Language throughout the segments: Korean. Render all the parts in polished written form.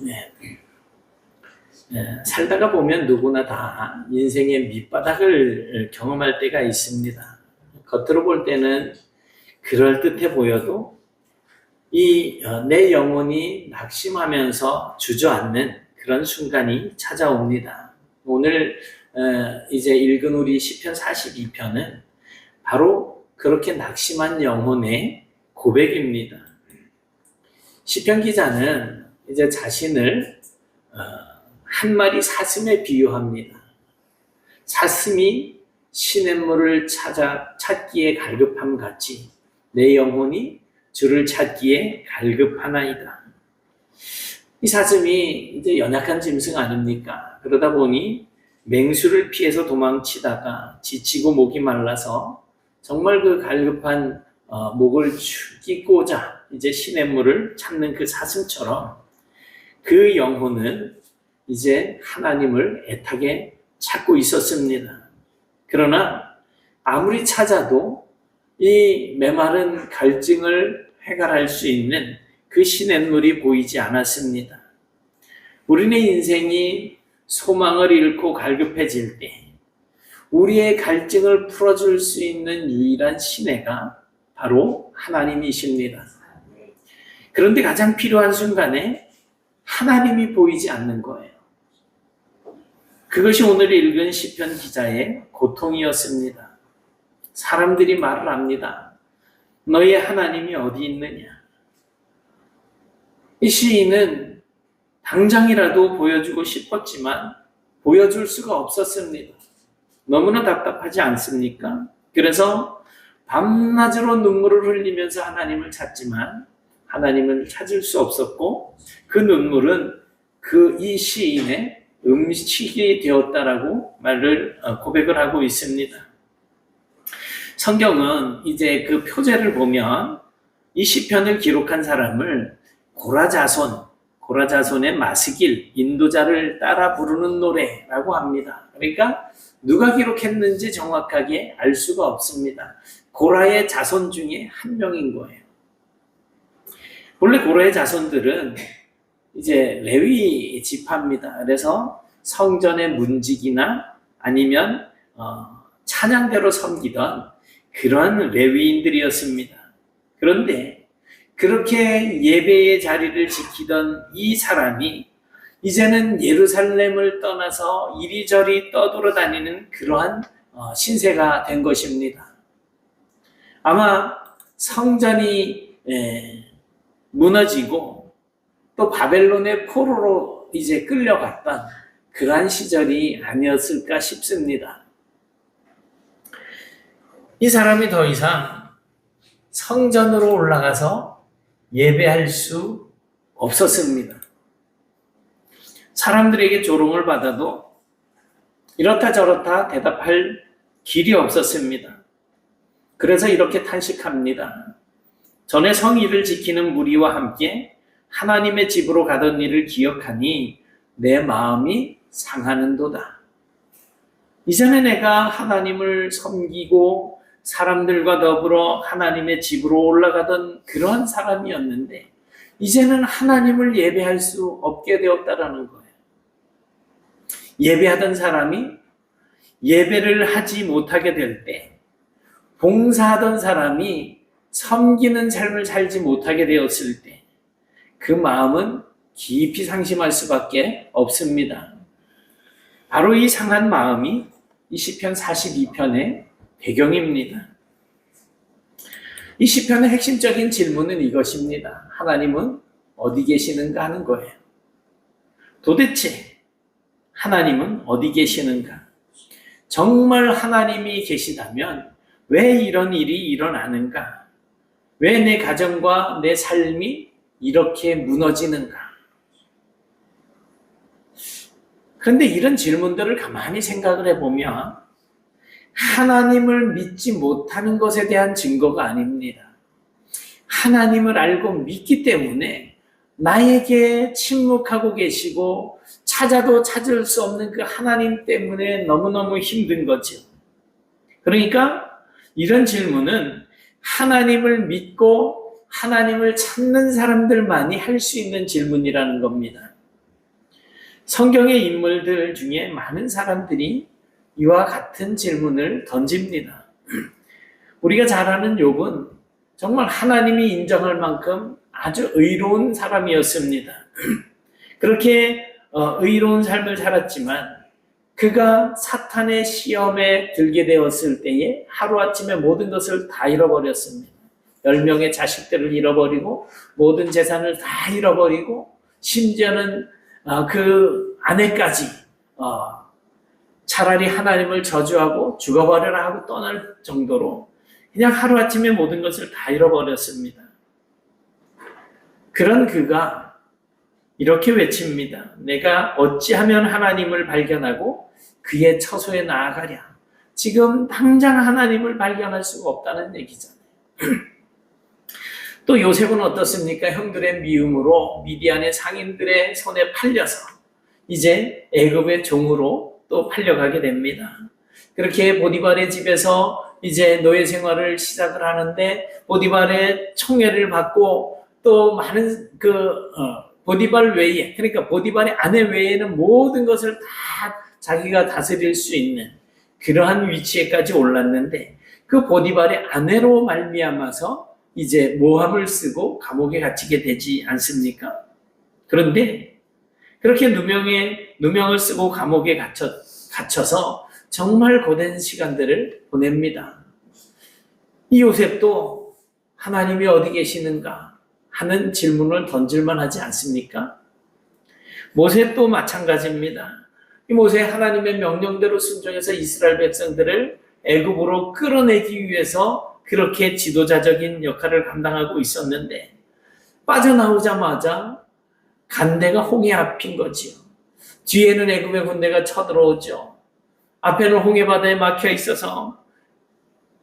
네. 살다가 보면 누구나 다 인생의 밑바닥을 경험할 때가 있습니다. 겉으로 볼 때는 그럴듯해 보여도 내 영혼이 낙심하면서 주저앉는 그런 순간이 찾아옵니다. 오늘 이제 읽은 우리 시편 42편은 바로 그렇게 낙심한 영혼의 고백입니다. 시편 기자는 이제 자신을 한 마리 사슴에 비유합니다. 사슴이 시냇물을 찾기에 갈급함 같이 내 영혼이 주를 찾기에 갈급하나이다. 이 사슴이 이제 연약한 짐승 아닙니까? 그러다 보니 맹수를 피해서 도망치다가 지치고 목이 말라서 정말 그 갈급한 목을 죽이고자 이제 시냇물을 찾는 그 사슴처럼 그 영혼은 이제 하나님을 애타게 찾고 있었습니다. 그러나 아무리 찾아도 이 메마른 갈증을 해결할 수 있는 그 시냇물이 보이지 않았습니다. 우리의 인생이 소망을 잃고 갈급해질 때 우리의 갈증을 풀어줄 수 있는 유일한 시내가 바로 하나님이십니다. 그런데 가장 필요한 순간에 하나님이 보이지 않는 거예요. 그것이 오늘 읽은 시편 기자의 고통이었습니다. 사람들이 말을 합니다. 너의 하나님이 어디 있느냐? 이 시인은 당장이라도 보여주고 싶었지만 보여줄 수가 없었습니다. 너무나 답답하지 않습니까? 그래서 밤낮으로 눈물을 흘리면서 하나님을 찾지만 하나님을 찾을 수 없었고 그 눈물은 이 시인의 음식이 되었다라고 고백을 하고 있습니다. 성경은 이제 그 표제를 보면 이 시편을 기록한 사람을 고라자손의 마스길, 인도자를 따라 부르는 노래라고 합니다. 그러니까 누가 기록했는지 정확하게 알 수가 없습니다. 고라의 자손 중에 한 명인 거예요. 원래 고라의 자손들은 이제 레위 지파입니다. 그래서 성전의 문직이나 아니면 찬양대로 섬기던 그런 레위인들이었습니다. 그런데 그렇게 예배의 자리를 지키던 이 사람이 이제는 예루살렘을 떠나서 이리저리 떠돌아다니는 그러한 신세가 된 것입니다. 아마 성전이 무너지고 또 바벨론의 포로로 이제 끌려갔던 그러한 시절이 아니었을까 싶습니다. 이 사람이 더 이상 성전으로 올라가서 예배할 수 없었습니다. 사람들에게 조롱을 받아도 이렇다 저렇다 대답할 길이 없었습니다. 그래서 이렇게 탄식합니다. 전에 성의를 지키는 무리와 함께 하나님의 집으로 가던 일을 기억하니 내 마음이 상하는도다. 이전에 내가 하나님을 섬기고 사람들과 더불어 하나님의 집으로 올라가던 그런 사람이었는데 이제는 하나님을 예배할 수 없게 되었다라는 거예요. 예배하던 사람이 예배를 하지 못하게 될 때, 봉사하던 사람이 섬기는 삶을 살지 못하게 되었을 때 그 마음은 깊이 상심할 수밖에 없습니다. 바로 이 상한 마음이 이 시편 42편의 배경입니다. 이 시편의 핵심적인 질문은 이것입니다. 하나님은 어디 계시는가 하는 거예요. 도대체 하나님은 어디 계시는가? 정말 하나님이 계시다면 왜 이런 일이 일어나는가? 왜 내 가정과 내 삶이 이렇게 무너지는가? 그런데 이런 질문들을 가만히 생각을 해보면 하나님을 믿지 못하는 것에 대한 증거가 아닙니다. 하나님을 알고 믿기 때문에 나에게 침묵하고 계시고 찾아도 찾을 수 없는 그 하나님 때문에 너무너무 힘든 거죠. 그러니까 이런 질문은 하나님을 믿고 하나님을 찾는 사람들만이 할 수 있는 질문이라는 겁니다. 성경의 인물들 중에 많은 사람들이 이와 같은 질문을 던집니다. 우리가 잘 아는 욥은 정말 하나님이 인정할 만큼 아주 의로운 사람이었습니다. 그렇게 의로운 삶을 살았지만 그가 사탄의 시험에 들게 되었을 때에 하루아침에 모든 것을 다 잃어버렸습니다. 10명의 자식들을 잃어버리고 모든 재산을 다 잃어버리고 심지어는 그 아내까지 차라리 하나님을 저주하고 죽어버려라 하고 떠날 정도로 그냥 하루아침에 모든 것을 다 잃어버렸습니다. 그런 그가 이렇게 외칩니다. 내가 어찌하면 하나님을 발견하고 그의 처소에 나아가랴. 지금 당장 하나님을 발견할 수가 없다는 얘기잖아요. 또 요셉은 어떻습니까? 형들의 미움으로 미디안의 상인들의 손에 팔려서 이제 애굽의 종으로 또 팔려가게 됩니다. 그렇게 보디발의 집에서 이제 노예 생활을 시작을 하는데 보디발의 총애를 받고 또 많은 보디발 외에, 그러니까 보디발의 아내 외에는 모든 것을 다 자기가 다스릴 수 있는 그러한 위치에까지 올랐는데 그 보디발의 아내로 말미암아서 이제 모함을 쓰고 감옥에 갇히게 되지 않습니까? 그런데 그렇게 누명을 쓰고 감옥에 갇혀서 정말 고된 시간들을 보냅니다. 이 요셉도 하나님이 어디 계시는가 하는 질문을 던질만 하지 않습니까? 모세도 마찬가지입니다. 이 모세 하나님의 명령대로 순종해서 이스라엘 백성들을 애굽으로 끌어내기 위해서 그렇게 지도자적인 역할을 감당하고 있었는데 빠져나오자마자 간대가 홍해 앞인 거지요. 뒤에는 애굽의 군대가 쳐들어오죠. 앞에는 홍해 바다에 막혀 있어서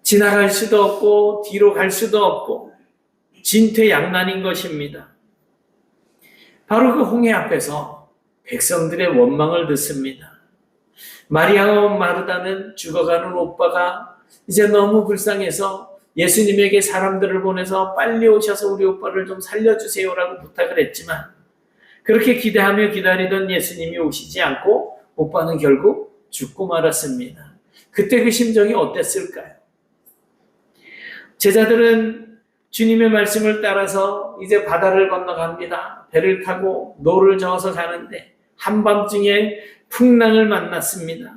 지나갈 수도 없고 뒤로 갈 수도 없고 진퇴양난인 것입니다. 바로 그 홍해 앞에서 백성들의 원망을 듣습니다. 마리아와 마르다는 죽어가는 오빠가 이제 너무 불쌍해서 예수님에게 사람들을 보내서 빨리 오셔서 우리 오빠를 좀 살려주세요라고 부탁을 했지만 그렇게 기대하며 기다리던 예수님이 오시지 않고 오빠는 결국 죽고 말았습니다. 그때 그 심정이 어땠을까요? 제자들은 주님의 말씀을 따라서 이제 바다를 건너갑니다. 배를 타고 노를 저어서 가는데 한밤중에 풍랑을 만났습니다.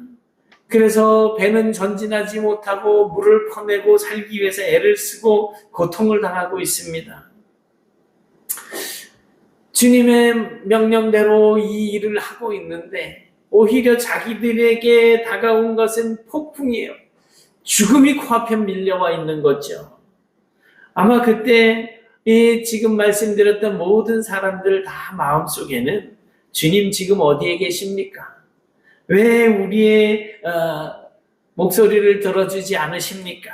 그래서 배는 전진하지 못하고 물을 퍼내고 살기 위해서 애를 쓰고 고통을 당하고 있습니다. 주님의 명령대로 이 일을 하고 있는데 오히려 자기들에게 다가온 것은 폭풍이에요. 죽음이 코앞에 밀려와 있는 거죠. 아마 그때 지금 말씀드렸던 모든 사람들 다 마음속에는 주님 지금 어디에 계십니까? 왜 우리의 목소리를 들어주지 않으십니까?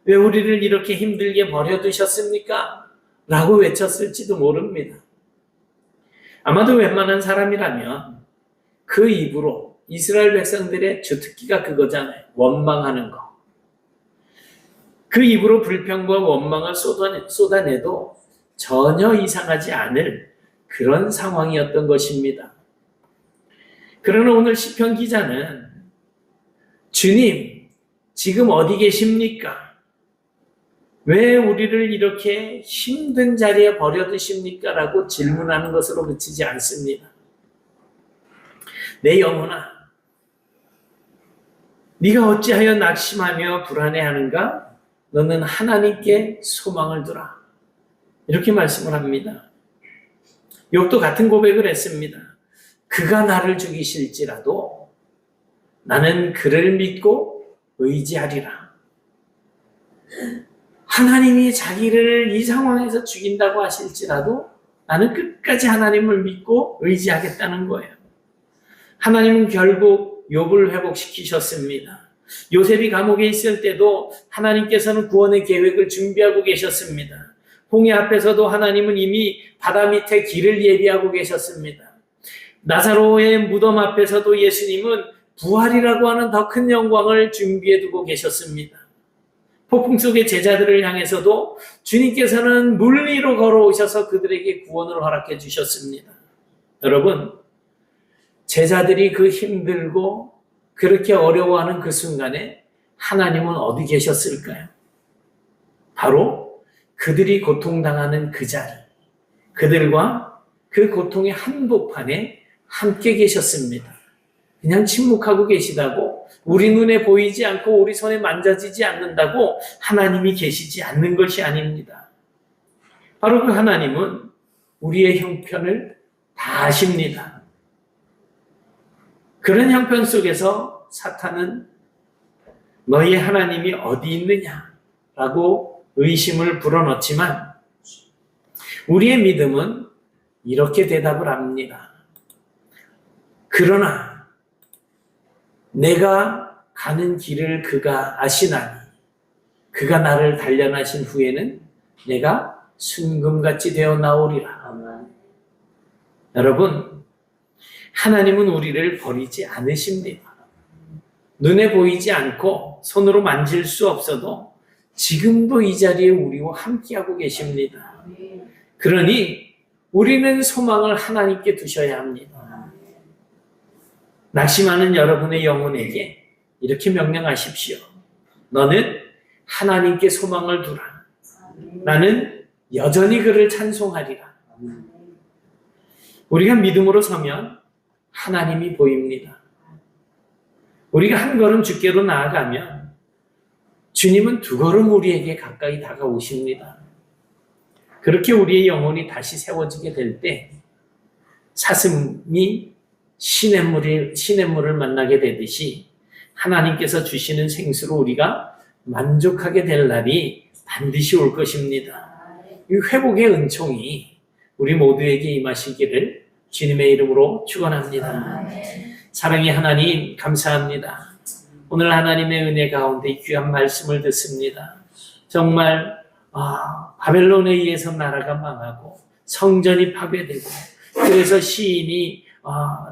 왜 우리를 이렇게 힘들게 버려두셨습니까? 라고 외쳤을지도 모릅니다. 아마도 웬만한 사람이라면 그 입으로 이스라엘 백성들의 주특기가 그거잖아요. 원망하는 거. 그 입으로 불평과 원망을 쏟아내도 전혀 이상하지 않을 그런 상황이었던 것입니다. 그러나 오늘 시편 기자는 주님, 지금 어디 계십니까? 왜 우리를 이렇게 힘든 자리에 버려두십니까? 라고 질문하는 것으로 그치지 않습니다. 내 영혼아, 네가 어찌하여 낙심하며 불안해하는가? 너는 하나님께 소망을 두라. 이렇게 말씀을 합니다. 욥도 같은 고백을 했습니다. 그가 나를 죽이실지라도 나는 그를 믿고 의지하리라. 하나님이 자기를 이 상황에서 죽인다고 하실지라도 나는 끝까지 하나님을 믿고 의지하겠다는 거예요. 하나님은 결국 욥을 회복시키셨습니다. 요셉이 감옥에 있을 때도 하나님께서는 구원의 계획을 준비하고 계셨습니다. 홍해 앞에서도 하나님은 이미 바다 밑에 길을 예비하고 계셨습니다. 나사로의 무덤 앞에서도 예수님은 부활이라고 하는 더 큰 영광을 준비해 두고 계셨습니다. 폭풍 속의 제자들을 향해서도 주님께서는 물 위로 걸어오셔서 그들에게 구원을 허락해 주셨습니다. 여러분, 제자들이 그 힘들고 그렇게 어려워하는 그 순간에 하나님은 어디 계셨을까요? 바로 그들이 고통당하는 그 자리, 그들과 그 고통의 한복판에 함께 계셨습니다. 그냥 침묵하고 계시다고, 우리 눈에 보이지 않고 우리 손에 만져지지 않는다고 하나님이 계시지 않는 것이 아닙니다. 바로 그 하나님은 우리의 형편을 다 아십니다. 그런 형편 속에서 사탄은 너희 하나님이 어디 있느냐라고 의심을 불어넣지만 우리의 믿음은 이렇게 대답을 합니다. 그러나 내가 가는 길을 그가 아시나니 그가 나를 단련하신 후에는 내가 순금같이 되어 나오리라. 여러분, 하나님은 우리를 버리지 않으십니다. 눈에 보이지 않고 손으로 만질 수 없어도 지금도 이 자리에 우리와 함께하고 계십니다. 그러니 우리는 소망을 하나님께 두셔야 합니다. 낙심하는 여러분의 영혼에게 이렇게 명령하십시오. 너는 하나님께 소망을 두라. 나는 여전히 그를 찬송하리라. 우리가 믿음으로 서면 하나님이 보입니다. 우리가 한 걸음 주께로 나아가면 주님은 두 걸음 우리에게 가까이 다가오십니다. 그렇게 우리의 영혼이 다시 세워지게 될 때 사슴이 시냇물을 만나게 되듯이 하나님께서 주시는 생수로 우리가 만족하게 될 날이 반드시 올 것입니다. 이 회복의 은총이 우리 모두에게 임하시기를 주님의 이름으로 축원합니다. 사랑의 하나님, 감사합니다. 오늘 하나님의 은혜 가운데 귀한 말씀을 듣습니다. 정말 바벨론에 의해서 나라가 망하고 성전이 파괴되고 그래서 시인이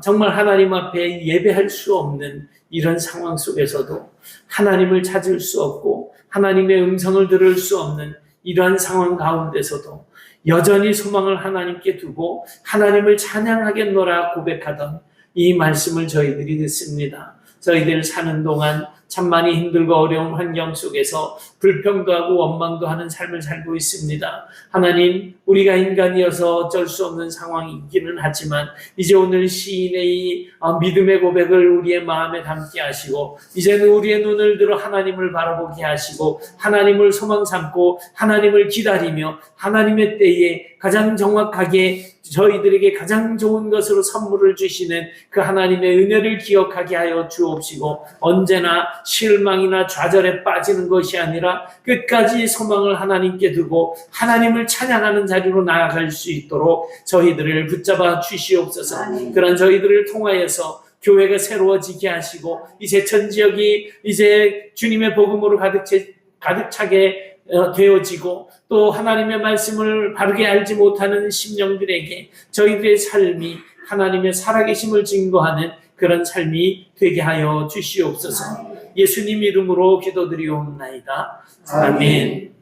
정말 하나님 앞에 예배할 수 없는 이런 상황 속에서도 하나님을 찾을 수 없고 하나님의 음성을 들을 수 없는 이러한 상황 가운데서도 여전히 소망을 하나님께 두고 하나님을 찬양하겠노라 고백하던 이 말씀을 저희들이 듣습니다. 저희들 사는 동안 참 많이 힘들고 어려운 환경 속에서 불평도 하고 원망도 하는 삶을 살고 있습니다. 하나님, 우리가 인간이어서 어쩔 수 없는 상황이기는 하지만 이제 오늘 시인의 이 믿음의 고백을 우리의 마음에 담게 하시고 이제는 우리의 눈을 들어 하나님을 바라보게 하시고 하나님을 소망 삼고 하나님을 기다리며 하나님의 때에 가장 정확하게 저희들에게 가장 좋은 것으로 선물을 주시는 그 하나님의 은혜를 기억하게 하여 주옵시고 언제나 실망이나 좌절에 빠지는 것이 아니라 끝까지 소망을 하나님께 두고 하나님을 찬양하는 자리로 나아갈 수 있도록 저희들을 붙잡아 주시옵소서. 그런 저희들을 통하여서 교회가 새로워지게 하시고 이제 전 지역이 이제 주님의 복음으로 가득 차게 되어지고 또 하나님의 말씀을 바르게 알지 못하는 심령들에게 저희들의 삶이 하나님의 살아계심을 증거하는 그런 삶이 되게 하여 주시옵소서. 예수님 이름으로 기도드리옵나이다. 아멘.